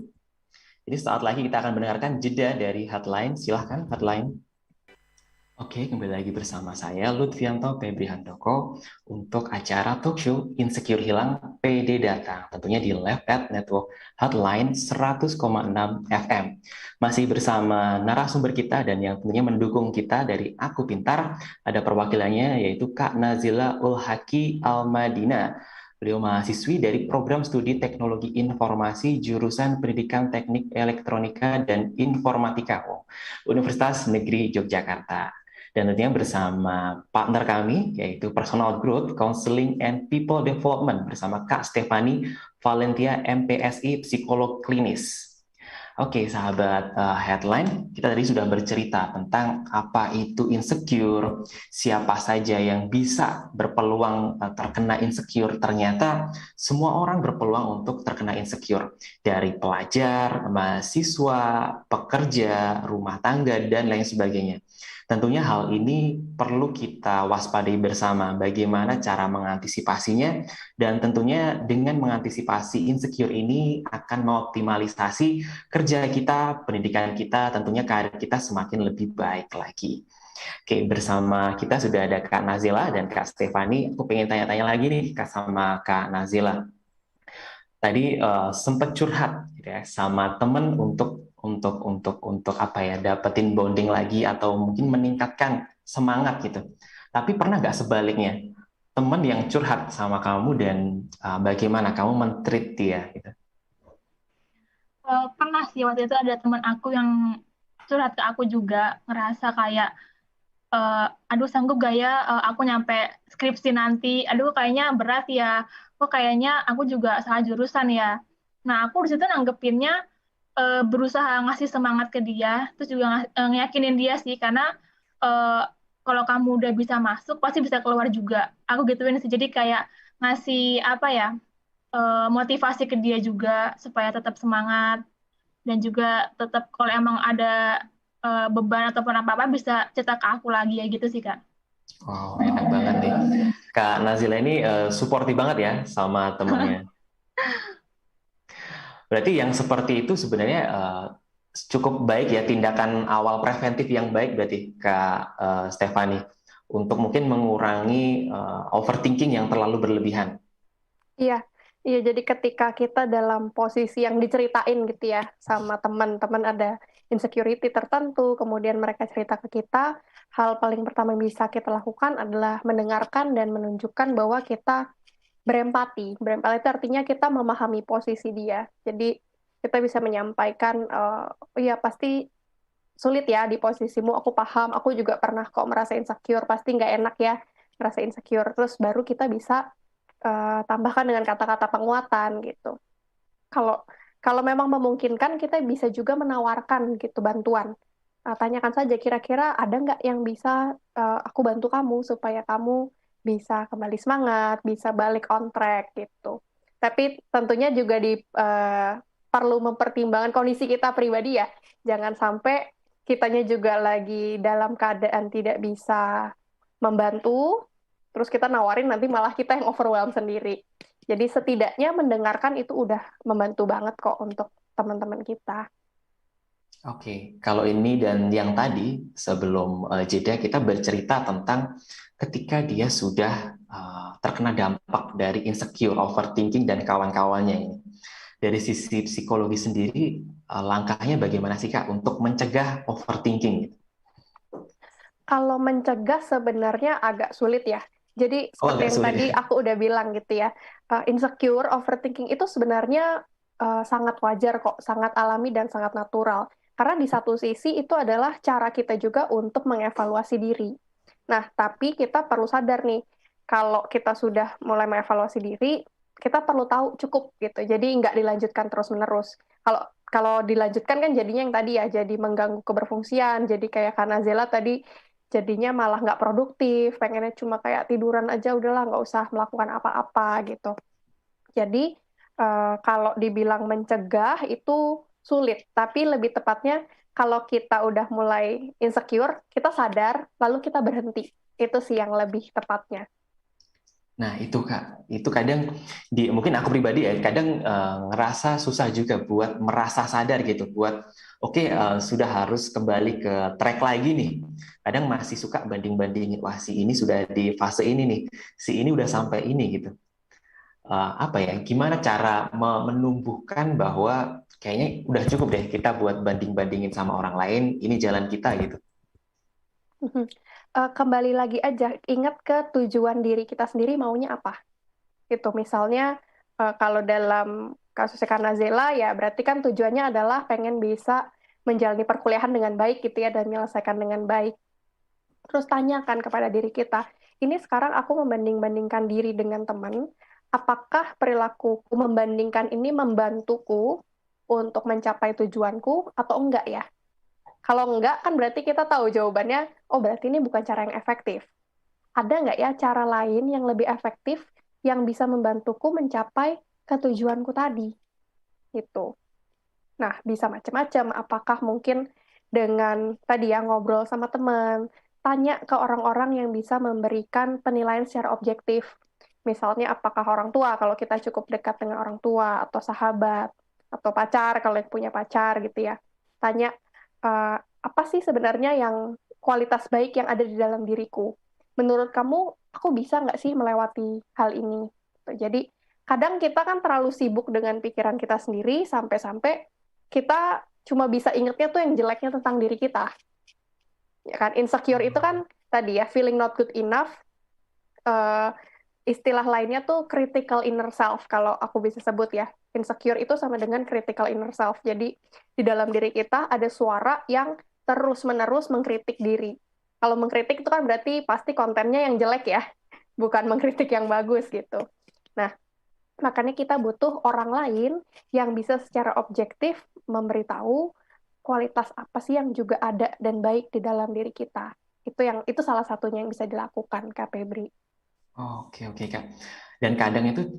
Jadi saat lagi kita akan mendengarkan jeda dari Headline. Silahkan Headline. Oke, kembali lagi bersama saya Lutfianto Febri Handoko untuk acara talk show Insecure Hilang PD Datang, tentunya di Left at Network Hotline 100,6 FM. Masih bersama narasumber kita dan yang tentunya mendukung kita dari Aku Pintar, ada perwakilannya yaitu Kak Nazila Ulhaki Almadina. Beliau mahasiswi dari program studi Teknologi Informasi jurusan Pendidikan Teknik Elektronika dan Informatika Universitas Negeri Yogyakarta. Dan tentunya bersama partner kami, yaitu Personal Growth, Counseling, and People Development bersama Kak Stefani Valentia, MPSI, Psikolog Klinis. Oke, sahabat headline, kita tadi sudah bercerita tentang apa itu insecure, siapa saja yang bisa berpeluang terkena insecure. Ternyata semua orang berpeluang untuk terkena insecure, dari pelajar, mahasiswa, pekerja, rumah tangga, dan lain sebagainya. Tentunya hal ini perlu kita waspadai bersama, bagaimana cara mengantisipasinya, dan tentunya dengan mengantisipasi insecure ini akan mengoptimalisasi kerja kita, pendidikan kita, tentunya karir kita semakin lebih baik lagi. Oke, bersama kita sudah ada Kak Nazila dan Kak Stefani. Aku pengen tanya-tanya lagi nih Kak sama Kak Nazila. Tadi sempat curhat gitu ya sama temen untuk apa ya, dapetin bonding lagi atau mungkin meningkatkan semangat gitu. Tapi pernah nggak sebaliknya, temen yang curhat sama kamu dan bagaimana kamu men-treat dia gitu? Pernah sih waktu itu ada teman aku yang curhat ke aku juga, ngerasa kayak aduh sanggup gak ya aku nyampe skripsi nanti, aduh kayaknya berat ya, kok kayaknya aku juga salah jurusan ya. Nah aku di situ nanggepinnya berusaha ngasih semangat ke dia, terus juga ngeyakinin dia sih, karena eh, kalau kamu udah bisa masuk pasti bisa keluar juga. Aku gituin sih, jadi kayak ngasih apa ya, motivasi ke dia juga supaya tetap semangat, dan juga tetap kalau emang ada beban ataupun apa-apa bisa cerita ke aku lagi ya gitu sih Kak. Wow, enak banget nih. Kak Nazila ini supportive banget ya sama temennya. Berarti yang seperti itu sebenarnya cukup baik ya, tindakan awal preventif yang baik berarti Kak Stefani, untuk mungkin mengurangi overthinking yang terlalu berlebihan. Iya, iya. Jadi ketika kita dalam posisi yang diceritain gitu ya sama teman-teman ada insecurity tertentu, kemudian mereka cerita ke kita, hal paling pertama yang bisa kita lakukan adalah mendengarkan dan menunjukkan bahwa kita berempati. Berempati itu artinya kita memahami posisi dia. Jadi kita bisa menyampaikan, oh iya pasti sulit ya di posisimu, aku paham, aku juga pernah kok merasa insecure, pasti nggak enak ya merasa insecure. Terus baru kita bisa tambahkan dengan kata-kata penguatan gitu. Kalau kalau memang memungkinkan, kita bisa juga menawarkan gitu bantuan. Tanyakan saja kira-kira ada nggak yang bisa aku bantu kamu supaya kamu bisa kembali semangat, bisa balik on track gitu. Tapi tentunya juga perlu mempertimbangkan kondisi kita pribadi ya. Jangan sampai kitanya juga lagi dalam keadaan tidak bisa membantu, terus kita nawarin nanti malah kita yang overwhelm sendiri. Jadi setidaknya mendengarkan itu udah membantu banget kok untuk teman-teman kita. Oke, kalau ini dan yang tadi sebelum jeda kita bercerita tentang ketika dia sudah terkena dampak dari insecure, overthinking dan kawan-kawannya ini. Dari sisi psikologi sendiri, langkahnya bagaimana sih Kak untuk mencegah overthinking? Kalau mencegah sebenarnya agak sulit ya. Jadi Oh, seperti agak yang sulit tadi ya. aku udah bilang gitu ya, insecure, overthinking itu sebenarnya sangat wajar kok, sangat alami dan sangat natural. Karena di satu sisi itu adalah cara kita juga untuk mengevaluasi diri. Nah, tapi kita perlu sadar nih, kalau kita sudah mulai mengevaluasi diri, kita perlu tahu cukup gitu. Jadi nggak dilanjutkan terus-menerus. Kalau kalau dilanjutkan kan jadinya yang tadi ya, jadi mengganggu keberfungsian. Jadi kayak Kanazela tadi, jadinya malah nggak produktif, pengennya cuma kayak tiduran aja, udahlah nggak usah melakukan apa-apa gitu. Jadi kalau dibilang mencegah itu sulit, tapi lebih tepatnya kalau kita udah mulai insecure, kita sadar, lalu kita berhenti. Itu sih yang lebih tepatnya. Nah, itu Kak, itu kadang mungkin aku pribadi ya, kadang ngerasa susah juga buat merasa sadar gitu, buat oke, sudah harus kembali ke track lagi nih. Kadang masih suka banding-bandingin, wah si ini sudah di fase ini nih, si ini udah sampai ini gitu. Apa ya, gimana cara menumbuhkan bahwa kayaknya udah cukup deh kita buat banding-bandingin sama orang lain, ini jalan kita gitu. Kembali lagi aja, ingat ke tujuan diri kita sendiri maunya apa. Itu misalnya kalau dalam kasus Kanazela ya berarti kan tujuannya adalah pengen bisa menjalani perkuliahan dengan baik gitu ya dan menyelesaikan dengan baik. Terus tanyakan kepada diri kita, ini sekarang aku membanding-bandingkan diri dengan teman, apakah perilakuku membandingkan ini membantuku untuk mencapai tujuanku atau enggak ya? Kalau enggak, kan berarti kita tahu jawabannya, oh berarti ini bukan cara yang efektif. Ada nggak ya cara lain yang lebih efektif yang bisa membantuku mencapai ketujuanku tadi? Gitu. Nah, bisa macam-macam. Apakah mungkin dengan tadi ya ngobrol sama teman, tanya ke orang-orang yang bisa memberikan penilaian secara objektif. Misalnya apakah orang tua kalau kita cukup dekat dengan orang tua atau sahabat atau pacar kalau yang punya pacar gitu ya. Tanya apa sih sebenarnya yang kualitas baik yang ada di dalam diriku. Menurut kamu, aku bisa nggak sih melewati hal ini? Jadi kadang kita kan terlalu sibuk dengan pikiran kita sendiri sampai-sampai kita cuma bisa ingetnya tuh yang jeleknya tentang diri kita. Ya kan, insecure itu kan tadi ya, feeling not good enough. Eh, istilah lainnya tuh critical inner self, kalau aku bisa sebut ya. Insecure itu sama dengan critical inner self. Jadi, di dalam diri kita ada suara yang terus-menerus mengkritik diri. Kalau mengkritik itu kan berarti pasti kontennya yang jelek ya, bukan mengkritik yang bagus gitu. Nah, makanya kita butuh orang lain yang bisa secara objektif memberitahu kualitas apa sih yang juga ada dan baik di dalam diri kita. Itu salah satunya yang bisa dilakukan, Kak Febri. Oke, oke, Kak. Dan kadang itu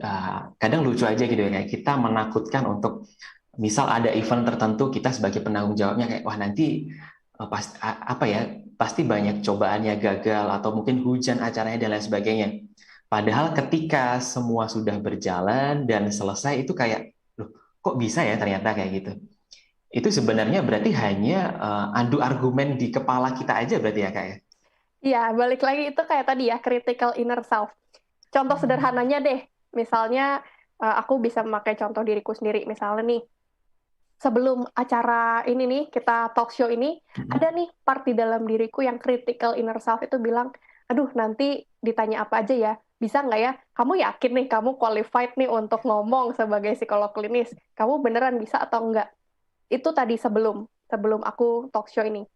kadang lucu aja gitu ya, kayak kita menakutkan untuk misal ada event tertentu kita sebagai penanggung jawabnya kayak wah nanti apa ya pasti banyak cobaannya gagal atau mungkin hujan acaranya dan lain sebagainya. Padahal ketika semua sudah berjalan dan selesai itu kayak loh kok bisa ya ternyata kayak gitu. Itu sebenarnya berarti hanya adu argumen di kepala kita aja berarti ya Kak ya. Iya, balik lagi itu kayak tadi ya, critical inner self. Contoh sederhananya deh, misalnya aku bisa memakai contoh diriku sendiri. Misalnya nih, sebelum acara ini nih, kita talk show ini, ada nih part di dalam diriku yang critical inner self itu bilang, aduh nanti ditanya apa aja ya, bisa nggak ya? Kamu yakin nih, kamu qualified nih untuk ngomong sebagai psikolog klinis? Kamu beneran bisa atau enggak? Itu tadi sebelum aku talk show ini.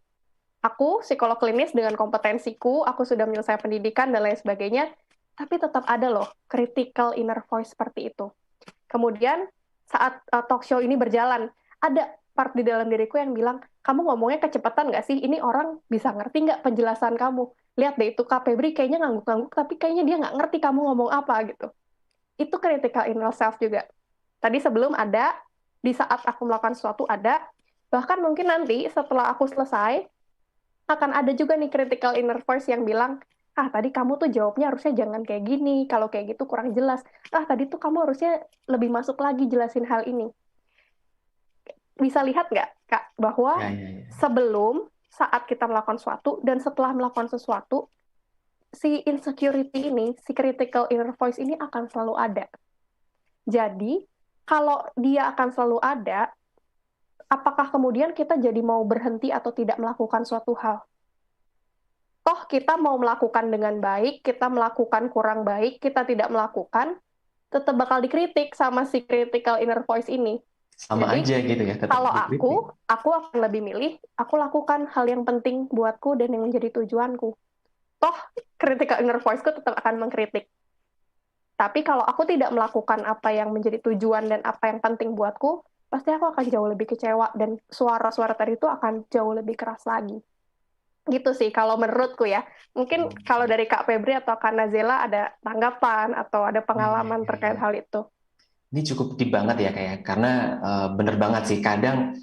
Aku psikolog klinis dengan kompetensiku, aku sudah menyelesaikan pendidikan dan lain sebagainya, tapi tetap ada loh critical inner voice seperti itu. Kemudian saat talk show ini berjalan, ada part di dalam diriku yang bilang, kamu ngomongnya kecepatan nggak sih? Ini orang bisa ngerti nggak penjelasan kamu? Lihat deh itu Kak Febri kayaknya ngangguk-ngangguk, tapi kayaknya dia nggak ngerti kamu ngomong apa gitu. Itu critical inner self juga. Tadi sebelum ada, di saat aku melakukan sesuatu ada, bahkan mungkin nanti setelah aku selesai, akan ada juga nih critical inner voice yang bilang, tadi kamu tuh jawabnya harusnya jangan kayak gini, kalau kayak gitu kurang jelas. Tadi tuh kamu harusnya lebih masuk lagi jelasin hal ini. Bisa lihat nggak, Kak, bahwa Ya, ya, ya. sebelum, saat kita melakukan sesuatu, dan setelah melakukan sesuatu, si insecurity ini, si critical inner voice ini akan selalu ada. Jadi, kalau dia akan selalu ada, apakah kemudian kita jadi mau berhenti atau tidak melakukan suatu hal? Toh kita mau melakukan dengan baik, kita melakukan kurang baik, kita tidak melakukan, tetap bakal dikritik sama si critical inner voice ini. Sama Jadi, aja gitu ya, tetap kalau dikritik. aku akan lebih milih, aku lakukan hal yang penting buatku dan yang menjadi tujuanku. Toh, critical inner voice-ku tetap akan mengkritik. Tapi kalau aku tidak melakukan apa yang menjadi tujuan dan apa yang penting buatku, pasti aku akan jauh lebih kecewa dan suara-suara tadi itu akan jauh lebih keras lagi. Gitu sih kalau menurutku ya. Mungkin kalau dari Kak Febri atau Kak Nazela ada tanggapan atau ada pengalaman terkait hal itu. Ini cukup deep banget ya kayak karena bener banget sih kadang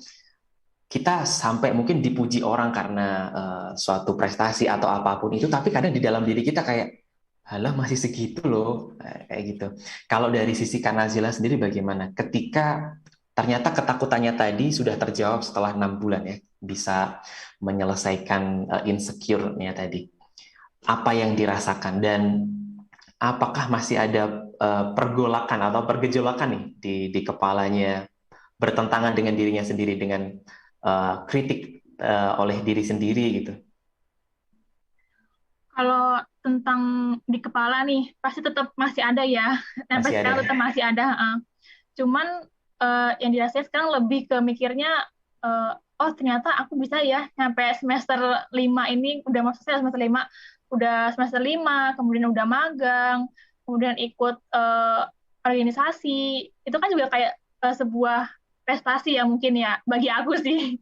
kita sampai mungkin dipuji orang karena suatu prestasi atau apapun itu, tapi kadang di dalam diri kita kayak, halah masih segitu loh, kayak gitu. Kalau dari sisi Kanazila sendiri bagaimana? Ketika ternyata ketakutannya tadi sudah terjawab setelah 6 bulan ya, bisa menyelesaikan insecure-nya tadi. Apa yang dirasakan dan apakah masih ada pergolakan atau pergejolakan nih di kepalanya bertentangan dengan dirinya sendiri dengan kritik oleh diri sendiri gitu. Kalau tentang di kepala nih, pasti tetap masih ada ya. Sampai Masih ada sekarang ya? tetap masih ada. Cuman yang dirasain sekarang lebih ke mikirnya, oh ternyata aku bisa ya sampai semester 5 ini, udah masuk semester 5, udah semester 5, kemudian udah magang, kemudian ikut organisasi. Itu kan juga kayak sebuah prestasi ya mungkin ya bagi aku sih.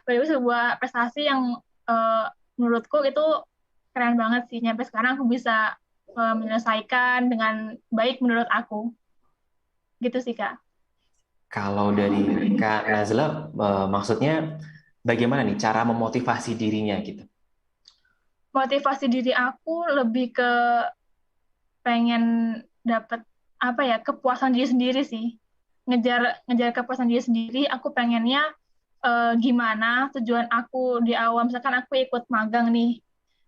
Bagi aku sebuah prestasi yang eh, menurutku itu keren banget sih. Nyampe sekarang aku bisa menyelesaikan dengan baik menurut aku. Gitu sih Kak. Kalau dari Kak Nazla, maksudnya bagaimana nih cara memotivasi dirinya gitu? Motivasi diri aku lebih ke pengen dapat apa ya, kepuasan diri sendiri sih. Ngejar ngejar kepuasan diri sendiri, aku pengennya gimana tujuan aku di awal, misalkan aku ikut magang nih.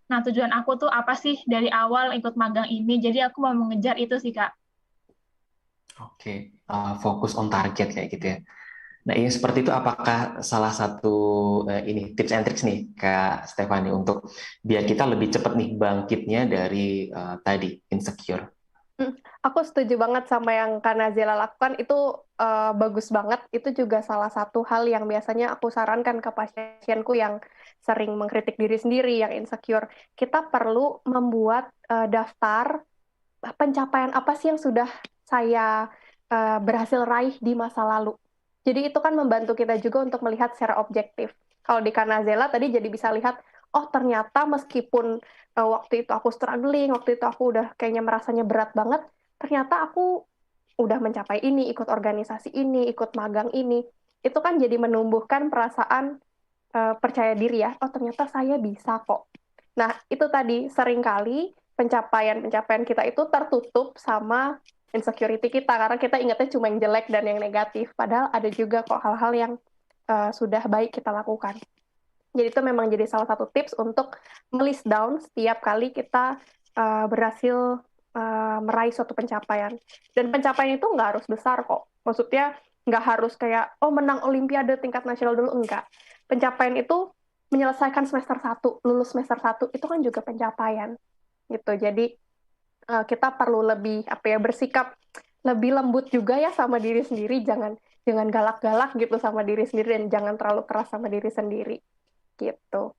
Nah, tujuan aku tuh apa sih dari awal ikut magang ini? Jadi aku mau mengejar itu sih, Kak. Oke, fokus on target kayak gitu ya. Nah, ini seperti itu apakah salah satu ini tips and tricks nih Kak Stefani untuk biar kita lebih cepat nih bangkitnya dari tadi insecure. Aku setuju banget sama yang Kak Nazila lakukan, itu bagus banget. Itu juga salah satu hal yang biasanya aku sarankan ke pasienku yang sering mengkritik diri sendiri, yang insecure. Kita perlu membuat daftar pencapaian apa sih yang sudah saya berhasil raih di masa lalu. Jadi itu kan membantu kita juga untuk melihat secara objektif. Kalau di Kanazela tadi jadi bisa lihat, oh ternyata meskipun waktu itu aku struggling, waktu itu aku udah kayaknya merasanya berat banget, ternyata aku udah mencapai ini, ikut organisasi ini, ikut magang ini. Itu kan jadi menumbuhkan perasaan percaya diri ya, oh ternyata saya bisa kok. Nah, itu tadi seringkali pencapaian-pencapaian kita itu tertutup sama insecurity kita, karena kita ingatnya cuma yang jelek dan yang negatif. Padahal ada juga kok hal-hal yang sudah baik kita lakukan. Jadi itu memang jadi salah satu tips untuk melist down setiap kali kita berhasil meraih suatu pencapaian. Dan pencapaian itu nggak harus besar kok. Maksudnya nggak harus kayak, oh menang Olimpiade tingkat nasional dulu, enggak. Pencapaian itu menyelesaikan semester 1, lulus semester 1, itu kan juga pencapaian. Gitu. Jadi kita perlu lebih bersikap lebih lembut juga ya sama diri sendiri, jangan galak-galak gitu sama diri sendiri, dan jangan terlalu keras sama diri sendiri gitu.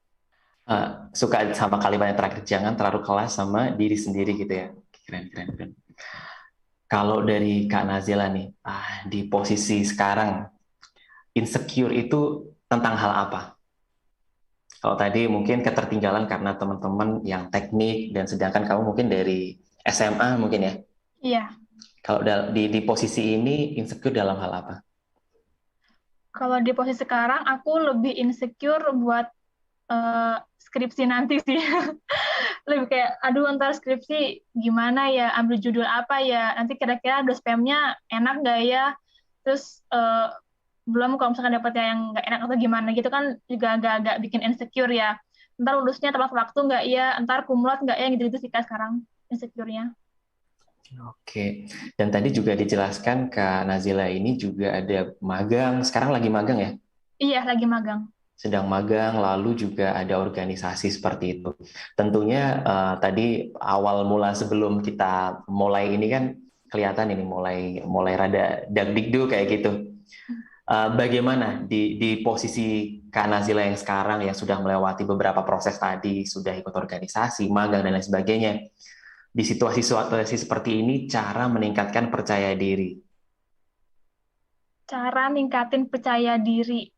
Suka sama kalimat yang terakhir, jangan terlalu kelas sama diri sendiri gitu ya. Keren, keren, keren. Kalau dari Kak Nazila nih, di posisi sekarang, insecure itu tentang hal apa? Kalau tadi mungkin ketertinggalan karena teman-teman yang teknik, dan sedangkan kamu mungkin dari SMA mungkin ya. Iya. Kalau di posisi ini insecure dalam hal apa? Kalau di posisi sekarang, aku lebih insecure buat skripsi nanti sih. Lebih kayak, aduh ntar skripsi gimana ya, ambil judul apa ya, nanti kira-kira dospemnya enak nggak ya, terus belum kalau misalkan dapetnya yang nggak enak atau gimana gitu kan juga agak-agak bikin insecure ya. Ntar lulusnya tepat waktu nggak ya, ntar kumlot nggak ya, gitu-gitu sih Kak sekarang insecure-nya. Oke, dan tadi juga dijelaskan Kak Nazila ini juga ada magang, sekarang lagi magang ya? Iya, lagi magang. Sedang magang, lalu juga ada organisasi seperti itu. Tentunya tadi awal mula sebelum kita mulai ini kan kelihatan ini mulai rada dagdikdu kayak gitu. Bagaimana di posisi Kak Nazila yang sekarang yang sudah melewati beberapa proses tadi, sudah ikut organisasi, magang dan lain sebagainya. Di situasi seperti ini, cara meningkatkan percaya diri. Cara ningkatin percaya diri.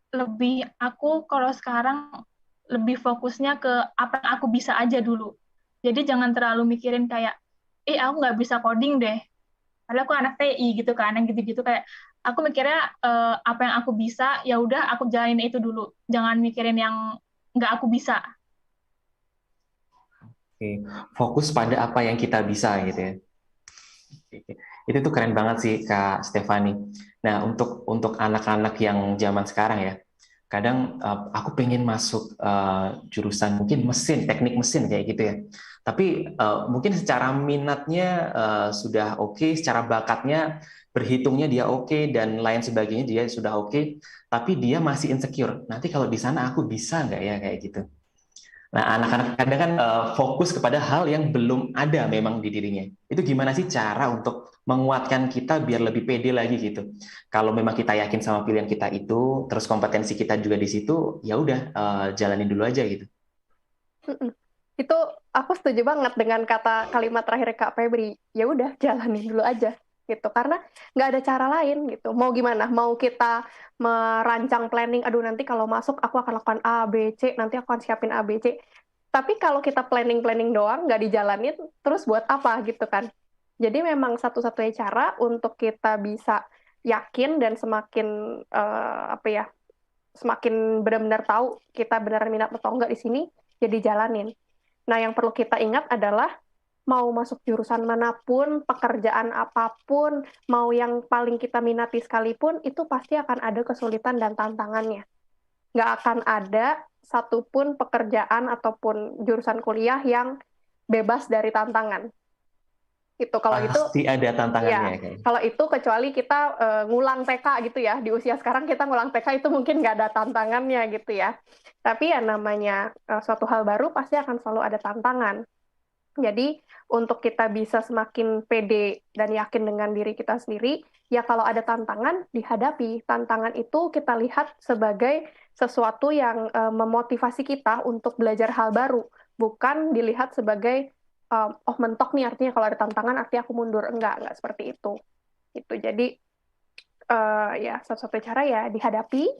Lebih aku kalau sekarang lebih fokusnya ke apa yang aku bisa aja dulu. Jadi jangan terlalu mikirin kayak, aku nggak bisa coding deh. Padahal aku anak TI gitu kan, yang gitu-gitu kayak aku mikirnya apa yang aku bisa, ya udah aku jalanin itu dulu. Jangan mikirin yang nggak aku bisa. Oke. Fokus pada apa yang kita bisa gitu ya. Oke. Itu tuh keren banget sih Kak Stefani. Nah, untuk anak-anak yang zaman sekarang ya, kadang aku pengen masuk jurusan mungkin mesin, teknik mesin kayak gitu ya. Tapi mungkin secara minatnya sudah oke, secara bakatnya berhitungnya dia oke dan lain sebagainya dia sudah oke, tapi dia masih insecure. Nanti kalau di sana aku bisa nggak ya kayak gitu. Nah, anak-anak kadang kan fokus kepada hal yang belum ada memang di dirinya. Itu gimana sih cara untuk menguatkan kita biar lebih pede lagi gitu. Kalau memang kita yakin sama pilihan kita itu, terus kompetensi kita juga di situ, ya udah jalanin dulu aja gitu. Mm-mm. Itu aku setuju banget dengan kalimat terakhir Kak Febri. Ya udah, jalanin dulu aja. gitu, karena nggak ada cara lain gitu. Mau gimana? Mau kita merancang planning, aduh nanti kalau masuk aku akan lakukan A, B, C, nanti aku akan siapin A, B, C. Tapi kalau kita planning-planning doang, nggak dijalanin, terus buat apa gitu kan? Jadi memang satu-satunya cara untuk kita bisa yakin dan semakin apa ya, semakin benar-benar tahu kita benar minat atau enggak di sini, jadi jalanin. Nah, yang perlu kita ingat adalah mau masuk jurusan manapun, pekerjaan apapun, mau yang paling kita minati sekalipun, itu pasti akan ada kesulitan dan tantangannya. Nggak akan ada satupun pekerjaan ataupun jurusan kuliah yang bebas dari tantangan. Itu kalau itu Pasti ada tantangannya ya, kan. kalau itu kecuali kita ngulang TK gitu ya. Di usia sekarang kita ngulang TK itu mungkin nggak ada tantangannya gitu ya. Tapi ya namanya suatu hal baru pasti akan selalu ada tantangan. Jadi untuk kita bisa semakin pede dan yakin dengan diri kita sendiri, ya kalau ada tantangan, dihadapi. Tantangan itu kita lihat sebagai sesuatu yang memotivasi kita untuk belajar hal baru, bukan dilihat sebagai oh mentok nih artinya kalau ada tantangan artinya aku mundur. Enggak seperti itu. Itu jadi ya satu-satu cara ya dihadapi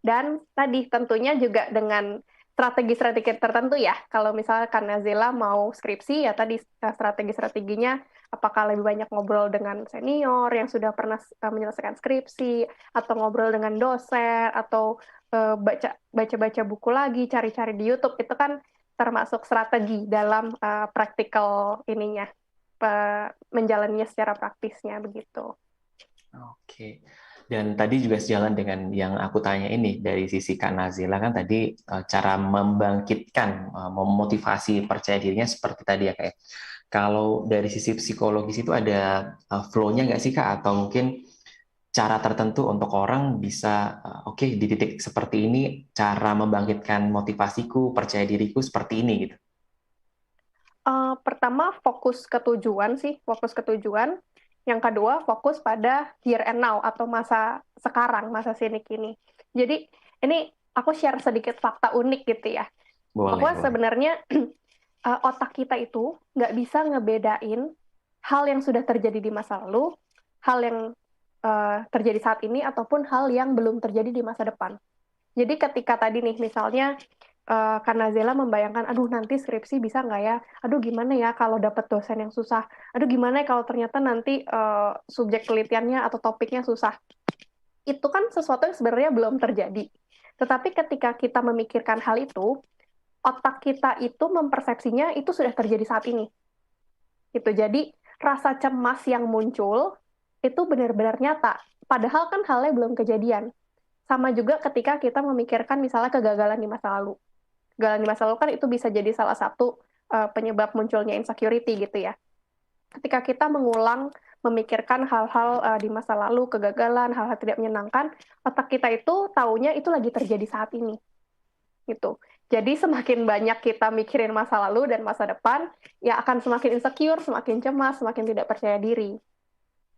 dan tadi tentunya juga dengan strategi-strategi tertentu ya. Kalau misalkan Nazila mau skripsi ya tadi strategi-strateginya apakah lebih banyak ngobrol dengan senior yang sudah pernah menyelesaikan skripsi atau ngobrol dengan dosen atau baca-baca buku lagi, cari-cari di YouTube itu kan termasuk strategi dalam praktikal ininya menjalaninya secara praktisnya begitu. Oke. Dan tadi juga sejalan dengan yang aku tanya ini dari sisi Kak Nazila kan tadi cara membangkitkan, memotivasi percaya dirinya seperti tadi ya Kak. Kalau dari sisi psikologis itu ada flow-nya nggak sih Kak? Atau mungkin cara tertentu untuk orang bisa, oke, di titik seperti ini cara membangkitkan motivasiku, percaya diriku seperti ini gitu. Pertama fokus ke tujuan sih, fokus ke tujuan. Yang kedua fokus pada here and now atau masa sekarang, masa sini kini. Jadi ini aku share sedikit fakta unik gitu ya. Boleh, Bahwa boleh. sebenarnya otak kita itu nggak bisa ngebedain hal yang sudah terjadi di masa lalu, hal yang terjadi saat ini, ataupun hal yang belum terjadi di masa depan. Jadi ketika tadi nih, misalnya karena Zela membayangkan, aduh nanti skripsi bisa nggak ya? Aduh gimana ya kalau dapat dosen yang susah? Aduh gimana ya kalau ternyata nanti subjek penelitiannya atau topiknya susah? Itu kan sesuatu yang sebenarnya belum terjadi. Tetapi ketika kita memikirkan hal itu, otak kita itu mempersepsinya itu sudah terjadi saat ini. Gitu. Jadi rasa cemas yang muncul itu benar-benar nyata. Padahal kan halnya belum kejadian. Sama juga ketika kita memikirkan misalnya kegagalan di masa lalu. Kegagalan di masa lalu kan itu bisa jadi salah satu penyebab munculnya insecurity gitu ya. Ketika kita mengulang memikirkan hal-hal di masa lalu, kegagalan, hal-hal tidak menyenangkan, otak kita itu taunya itu lagi terjadi saat ini. Gitu. Jadi semakin banyak kita mikirin masa lalu dan masa depan, ya akan semakin insecure, semakin cemas, semakin tidak percaya diri.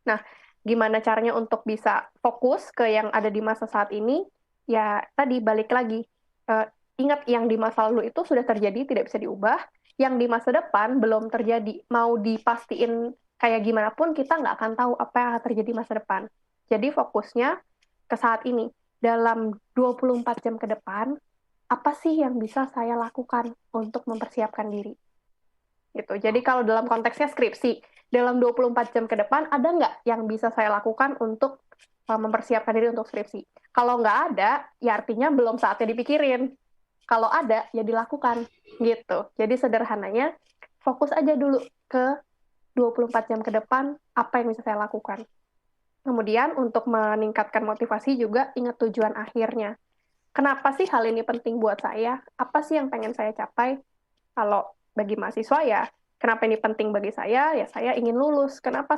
Nah, gimana caranya untuk bisa fokus ke yang ada di masa saat ini? Ya, tadi balik lagi. Ingat yang di masa lalu itu sudah terjadi, tidak bisa diubah. Yang di masa depan belum terjadi. Mau dipastiin kayak gimana pun, kita nggak akan tahu apa yang akan terjadi masa depan. Jadi fokusnya ke saat ini. Dalam 24 jam ke depan, apa sih yang bisa saya lakukan untuk mempersiapkan diri? Gitu. Jadi kalau dalam konteksnya skripsi, dalam 24 jam ke depan, ada nggak yang bisa saya lakukan untuk mempersiapkan diri untuk skripsi? Kalau nggak ada, ya artinya belum saatnya dipikirin. Kalau ada, ya dilakukan. Gitu. Jadi sederhananya, fokus aja dulu ke 24 jam ke depan, apa yang bisa saya lakukan. Kemudian untuk meningkatkan motivasi juga ingat tujuan akhirnya. Kenapa sih hal ini penting buat saya? Apa sih yang pengen saya capai? Kalau bagi mahasiswa ya, kenapa ini penting bagi saya? Ya saya ingin lulus. Kenapa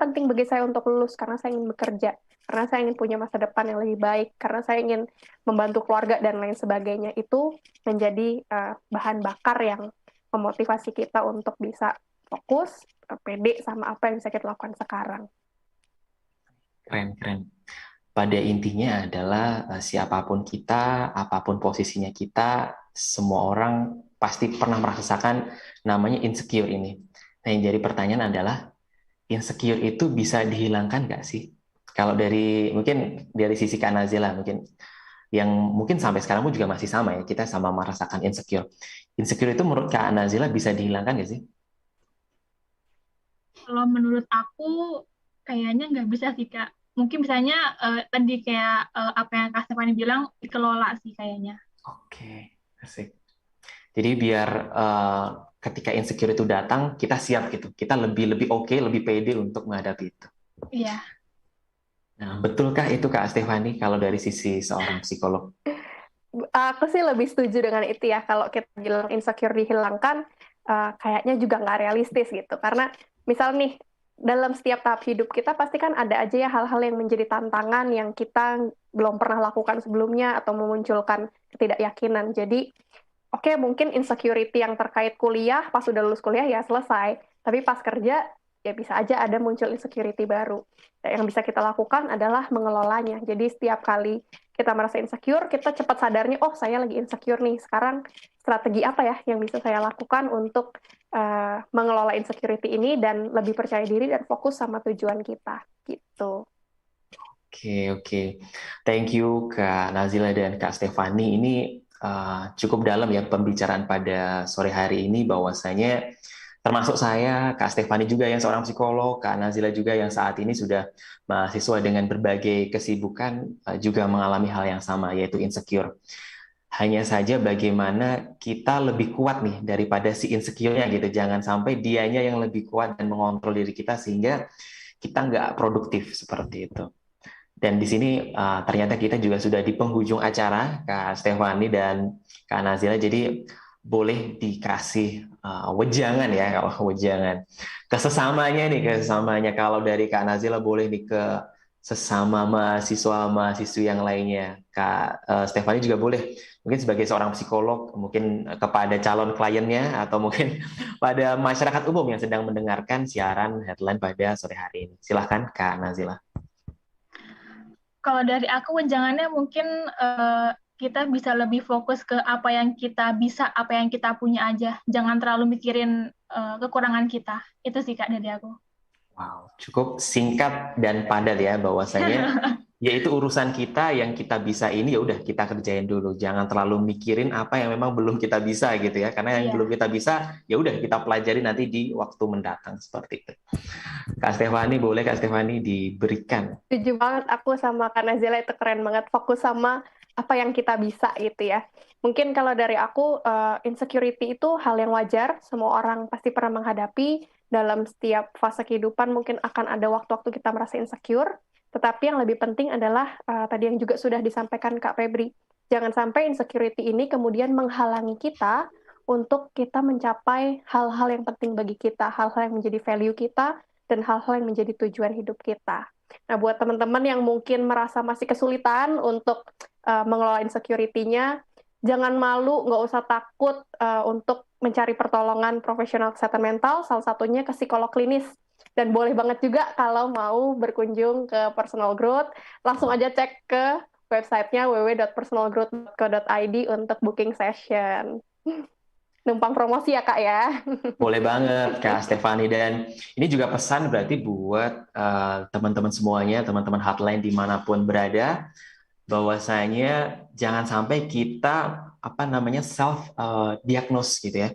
penting bagi saya untuk lulus? Karena saya ingin bekerja. Karena saya ingin punya masa depan yang lebih baik. Karena saya ingin membantu keluarga dan lain sebagainya. Itu menjadi bahan bakar yang memotivasi kita untuk bisa fokus, pede sama apa yang bisa kita lakukan sekarang. Keren, keren. Pada intinya adalah siapapun kita, apapun posisinya kita, semua orang pasti pernah merasakan namanya insecure ini. Nah, yang jadi pertanyaan adalah insecure itu bisa dihilangkan nggak sih? Kalau mungkin dari sisi Kak Nazila, mungkin yang mungkin sampai sekarang pun juga masih sama ya, kita sama merasakan insecure. Insecure itu menurut Kak Nazila bisa dihilangkan nggak sih? Kalau menurut aku kayaknya nggak bisa sih Kak. Mungkin misalnya tadi kayak apa yang Kak Stefani bilang dikelola sih kayaknya. Oke, asik. Jadi biar ketika insecure itu datang, kita siap gitu. Kita lebih lebih oke, lebih pede untuk menghadapi itu. Iya. Nah, betulkah itu Kak Stefani kalau dari sisi seorang psikolog? Aku sih lebih setuju dengan itu ya. Kalau kita bilang insecure dihilangkan, kayaknya juga nggak realistis gitu. Karena misal nih, dalam setiap tahap hidup kita pasti kan ada aja ya hal-hal yang menjadi tantangan yang kita belum pernah lakukan sebelumnya atau memunculkan ketidakyakinan. Jadi, oke, mungkin insecurity yang terkait kuliah, pas udah lulus kuliah ya selesai. Tapi pas kerja, ya bisa aja ada muncul insecurity baru. Yang bisa kita lakukan adalah mengelolanya. Jadi setiap kali kita merasa insecure, kita cepat sadarnya, oh saya lagi insecure nih. Sekarang strategi apa ya yang bisa saya lakukan untuk mengelola insecurity ini dan lebih percaya diri dan fokus sama tujuan kita. Gitu. Oke, oke. Thank you Kak Nazila dan Kak Stefani. Ini cukup dalam ya pembicaraan pada sore hari ini, bahwasanya termasuk saya, Kak Stefani juga yang seorang psikolog, Kak Nazila juga yang saat ini sudah mahasiswa dengan berbagai kesibukan, juga mengalami hal yang sama, yaitu insecure. Hanya saja bagaimana kita lebih kuat nih daripada si insecure-nya gitu. Jangan sampai dianya yang lebih kuat dan mengontrol diri kita sehingga kita nggak produktif seperti itu. Dan di sini ternyata kita juga sudah di penghujung acara, Kak Stefani dan Kak Nazila. Jadi boleh dikasih wejangan ya, kalau wejangan ke sesamanya nih, ke sesamanya. Kalau dari Kak Nazila boleh nih ke sesama mahasiswa-mahasiswi yang lainnya. Kak Stefani juga boleh, mungkin sebagai seorang psikolog, mungkin kepada calon kliennya atau mungkin pada masyarakat umum yang sedang mendengarkan siaran headline pada sore hari ini. Silahkan Kak Nazila. Kalau dari aku wejangannya mungkin kita bisa lebih fokus ke apa yang kita bisa, apa yang kita punya aja. Jangan terlalu mikirin kekurangan kita. Itu sih Kak dari aku. Wow, cukup singkat dan padat ya, bahwasanya yaitu urusan kita yang kita bisa ini ya udah kita kerjain dulu. Jangan terlalu mikirin apa yang memang belum kita bisa gitu ya. Karena yang belum Iya. kita bisa ya udah kita pelajari nanti di waktu mendatang seperti itu. Kak Stefani, boleh Kak Stefani diberikan. Setuju banget aku sama Kak Nazila, itu keren banget. Fokus sama apa yang kita bisa gitu ya. Mungkin kalau dari aku, insecurity itu hal yang wajar. Semua orang pasti pernah menghadapi dalam setiap fase kehidupan. Mungkin akan ada waktu-waktu kita merasa insecure. Tetapi yang lebih penting adalah tadi yang juga sudah disampaikan Kak Febri. Jangan sampai insecurity ini kemudian menghalangi kita untuk kita mencapai hal-hal yang penting bagi kita, hal-hal yang menjadi value kita, dan hal-hal yang menjadi tujuan hidup kita. Nah, buat teman-teman yang mungkin merasa masih kesulitan untuk mengelola insecurity-nya, jangan malu, nggak usah takut untuk mencari pertolongan profesional kesehatan mental, salah satunya ke psikolog klinis. Dan boleh banget juga kalau mau berkunjung ke Personal Growth, langsung aja cek ke websitenya www.personalgrowth.co.id untuk booking session. Numpang promosi ya, Kak ya. Boleh banget Kak Stefani, dan ini juga pesan berarti buat teman-teman semuanya, teman-teman hotline dimanapun berada, bahwasanya jangan sampai kita self diagnose gitu ya.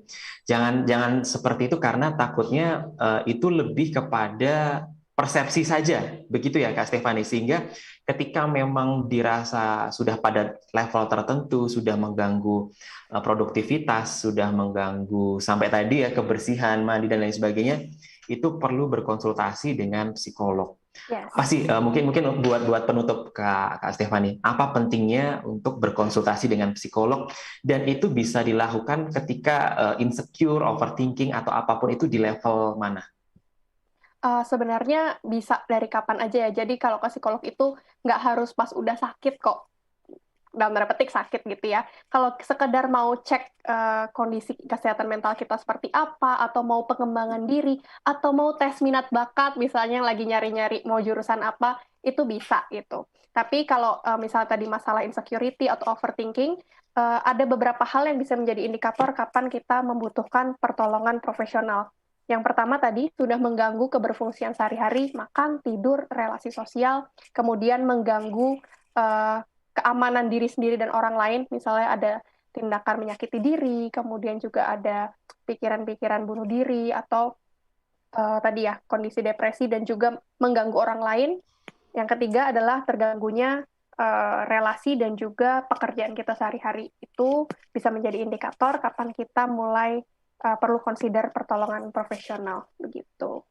Jangan seperti itu, karena takutnya itu lebih kepada persepsi saja, begitu ya Kak Stefani, sehingga ketika memang dirasa sudah pada level tertentu, sudah mengganggu produktivitas, sudah mengganggu sampai tadi ya kebersihan, mandi dan lain sebagainya, itu perlu berkonsultasi dengan psikolog. Yes. Pasti mungkin buat penutup Kak Stefani, apa pentingnya untuk berkonsultasi dengan psikolog, dan itu bisa dilakukan ketika insecure, overthinking atau apapun itu di level mana? Sebenarnya bisa dari kapan aja ya. Jadi kalau ke psikolog itu nggak harus pas udah sakit kok. Dalam tanda petik sakit gitu ya. Kalau sekedar mau cek kondisi kesehatan mental kita seperti apa, atau mau pengembangan diri, atau mau tes minat bakat, misalnya lagi nyari-nyari mau jurusan apa, itu bisa gitu. Tapi kalau misalnya tadi masalah insecurity atau overthinking, ada beberapa hal yang bisa menjadi indikator kapan kita membutuhkan pertolongan profesional. Yang pertama tadi sudah mengganggu keberfungsian sehari-hari, makan, tidur, relasi sosial, kemudian mengganggu keamanan diri sendiri dan orang lain, misalnya ada tindakan menyakiti diri, kemudian juga ada pikiran-pikiran bunuh diri, atau tadi ya, kondisi depresi dan juga mengganggu orang lain. Yang ketiga adalah terganggunya relasi dan juga pekerjaan kita sehari-hari. Itu bisa menjadi indikator kapan kita mulai perlu consider pertolongan profesional, begitu.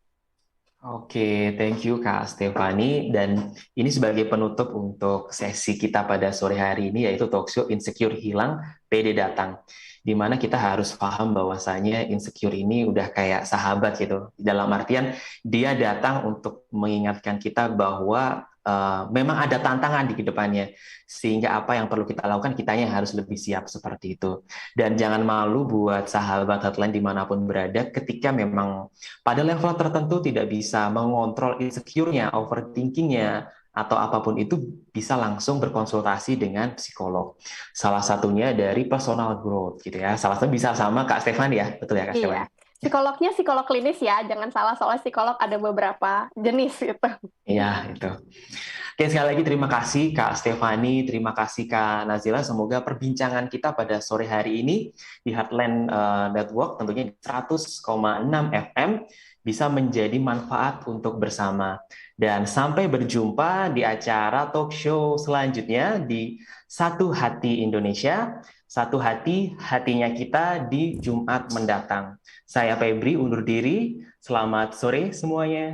Oke, thank you Kak Stefani. Dan ini sebagai penutup untuk sesi kita pada sore hari ini, yaitu talkshow Insecure Hilang, PD Datang. Di mana kita harus paham bahwasanya insecure ini udah kayak sahabat gitu. Dalam artian dia datang untuk mengingatkan kita bahwa memang ada tantangan di kedepannya. Sehingga apa yang perlu kita lakukan, kitanya harus lebih siap seperti itu. Dan jangan malu buat sahabat hotline dimanapun berada ketika memang pada level tertentu tidak bisa mengontrol insecure-nya, overthinking-nya, atau apapun itu, bisa langsung berkonsultasi dengan psikolog. Salah satunya dari personal growth gitu ya. Salah satu bisa sama Kak Stefan ya, betul ya Kak Stefan? Iya. Psikolognya psikolog klinis ya, jangan salah soalnya psikolog ada beberapa jenis gitu. Iya, itu. Oke, sekali lagi terima kasih Kak Stefani, terima kasih Kak Nazila. Semoga perbincangan kita pada sore hari ini di Heartland Network, tentunya di 100,6 FM, bisa menjadi manfaat untuk bersama. Dan sampai berjumpa di acara talk show selanjutnya di Satu Hati Indonesia. Satu hati, hatinya kita di Jumat mendatang. Saya Febri undur diri. Selamat sore semuanya.